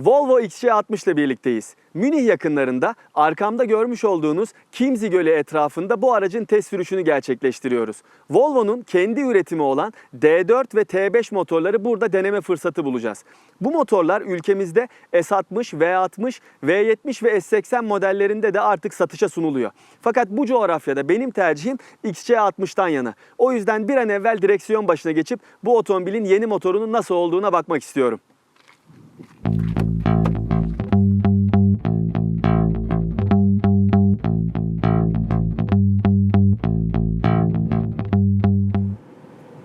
Volvo XC60 ile birlikteyiz. Münih yakınlarında arkamda görmüş olduğunuz Chiemsee Gölü etrafında bu aracın test sürüşünü gerçekleştiriyoruz. Volvo'nun kendi üretimi olan D4 ve T5 motorları burada deneme fırsatı bulacağız. Bu motorlar ülkemizde S60, V60, V70 ve S80 modellerinde de artık satışa sunuluyor. Fakat bu coğrafyada benim tercihim XC60'tan yana. O yüzden bir an evvel direksiyon başına geçip bu otomobilin yeni motorunun nasıl olduğuna bakmak istiyorum.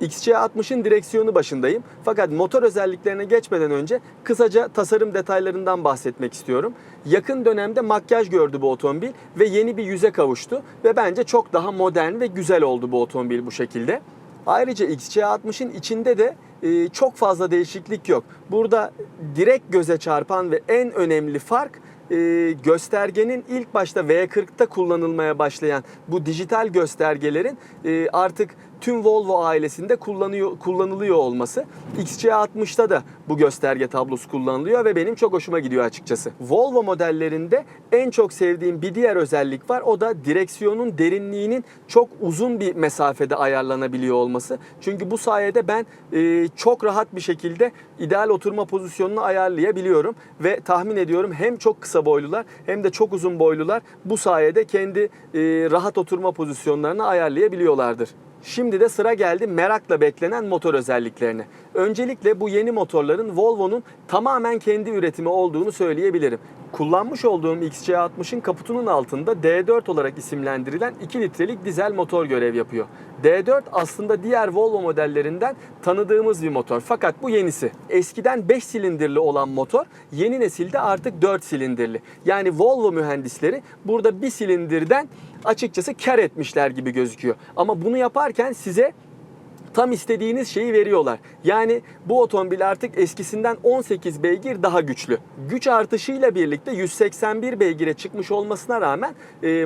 XC60'ın direksiyonu başındayım. Fakat motor özelliklerine geçmeden önce kısaca tasarım detaylarından bahsetmek istiyorum. Yakın dönemde makyaj gördü bu otomobil ve yeni bir yüze kavuştu ve bence çok daha modern ve güzel oldu bu otomobil bu şekilde. Ayrıca XC60'ın içinde de çok fazla değişiklik yok. Burada direkt göze çarpan ve en önemli fark göstergenin ilk başta V40'ta kullanılmaya başlayan bu dijital göstergelerin artık tüm Volvo ailesinde kullanılıyor olması. XC60'da da bu gösterge tablosu kullanılıyor ve benim çok hoşuma gidiyor açıkçası. Volvo modellerinde en çok sevdiğim bir diğer özellik var. O da direksiyonun derinliğinin çok uzun bir mesafede ayarlanabiliyor olması. Çünkü bu sayede ben çok rahat bir şekilde ideal oturma pozisyonunu ayarlayabiliyorum ve tahmin ediyorum hem çok kısa boylular hem de çok uzun boylular bu sayede kendi rahat oturma pozisyonlarını ayarlayabiliyorlardır. Şimdi de sıra geldi merakla beklenen motor özelliklerine. Öncelikle bu yeni motorların Volvo'nun tamamen kendi üretimi olduğunu söyleyebilirim. Kullanmış olduğum XC60'ın kaputunun altında D4 olarak isimlendirilen 2 litrelik dizel motor görev yapıyor. D4 aslında diğer Volvo modellerinden tanıdığımız bir motor fakat bu yenisi. Eskiden 5 silindirli olan motor yeni nesilde artık 4 silindirli. Yani Volvo mühendisleri burada bir silindirden açıkçası kar etmişler gibi gözüküyor. Ama bunu yaparken size tam istediğiniz şeyi veriyorlar. Yani bu otomobil artık eskisinden 18 beygir daha güçlü. Güç artışıyla birlikte 181 beygire çıkmış olmasına rağmen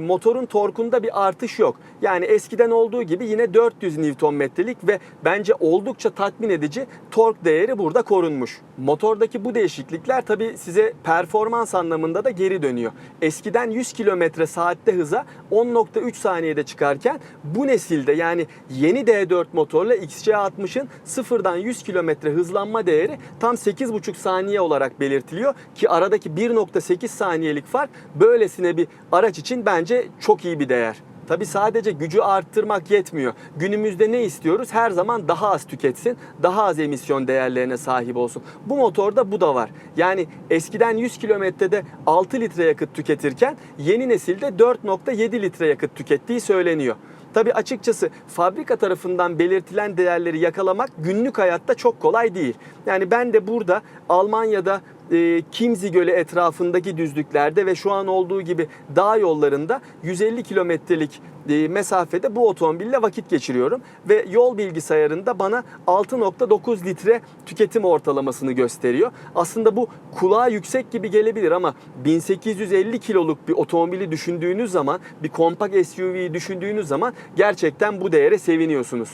motorun torkunda bir artış yok. Yani eskiden olduğu gibi yine 400 Nm'lik ve bence oldukça tatmin edici tork değeri burada korunmuş. Motordaki bu değişiklikler tabii size performans anlamında da geri dönüyor. Eskiden 100 km/saatte hıza 10.3 saniyede çıkarken bu nesilde yani yeni D4 motorla XC60'ın sıfırdan 100 km hızlanma değeri tam 8,5 saniye olarak belirtiliyor ki aradaki 1,8 saniyelik fark böylesine bir araç için bence çok iyi bir değer. Tabi sadece gücü arttırmak yetmiyor. Günümüzde ne istiyoruz? Her zaman daha az tüketsin, daha az emisyon değerlerine sahip olsun. Bu motorda bu da var. Yani eskiden 100 kilometrede 6 litre yakıt tüketirken yeni nesilde 4,7 litre yakıt tükettiği söyleniyor. Tabii açıkçası fabrika tarafından belirtilen değerleri yakalamak günlük hayatta çok kolay değil. Yani ben de burada Almanya'da Chiemsee Gölü etrafındaki düzlüklerde ve şu an olduğu gibi dağ yollarında 150 kilometrelik mesafede bu otomobille vakit geçiriyorum. Ve yol bilgisayarında bana 6,9 litre tüketim ortalamasını gösteriyor. Aslında bu kulağa yüksek gibi gelebilir ama 1850 kiloluk bir otomobili düşündüğünüz zaman, bir kompakt SUV'yi düşündüğünüz zaman gerçekten bu değere seviniyorsunuz.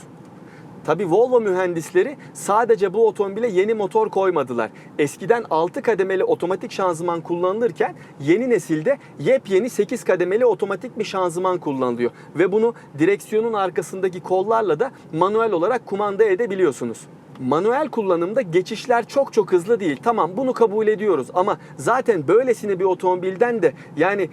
Tabii Volvo mühendisleri sadece bu otomobile yeni motor koymadılar. Eskiden 6 kademeli otomatik şanzıman kullanılırken yeni nesilde yepyeni 8 kademeli otomatik bir şanzıman kullanılıyor. Ve bunu direksiyonun arkasındaki kollarla da manuel olarak kumanda edebiliyorsunuz. Manuel kullanımda geçişler çok hızlı değil. Tamam, bunu kabul ediyoruz ama zaten böylesine bir otomobilden de yani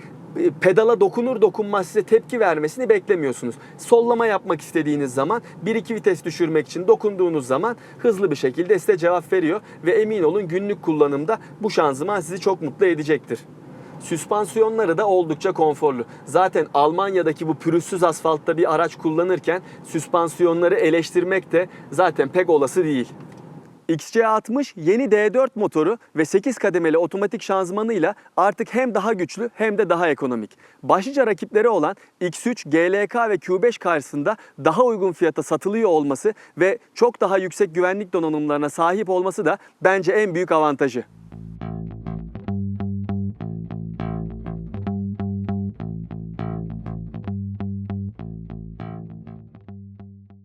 pedala dokunur dokunmaz size tepki vermesini beklemiyorsunuz. Sollama yapmak istediğiniz zaman 1-2 vites düşürmek için dokunduğunuz zaman hızlı bir şekilde size cevap veriyor ve emin olun günlük kullanımda bu şanzıman sizi çok mutlu edecektir. Süspansiyonları da oldukça konforlu. Zaten Almanya'daki bu pürüzsüz asfaltta bir araç kullanırken süspansiyonları eleştirmek de zaten pek olası değil. XC60 yeni D4 motoru ve 8 kademeli otomatik şanzımanıyla artık hem daha güçlü hem de daha ekonomik. Başlıca rakipleri olan X3, GLK ve Q5 karşısında daha uygun fiyata satılıyor olması ve çok daha yüksek güvenlik donanımlarına sahip olması da bence en büyük avantajı.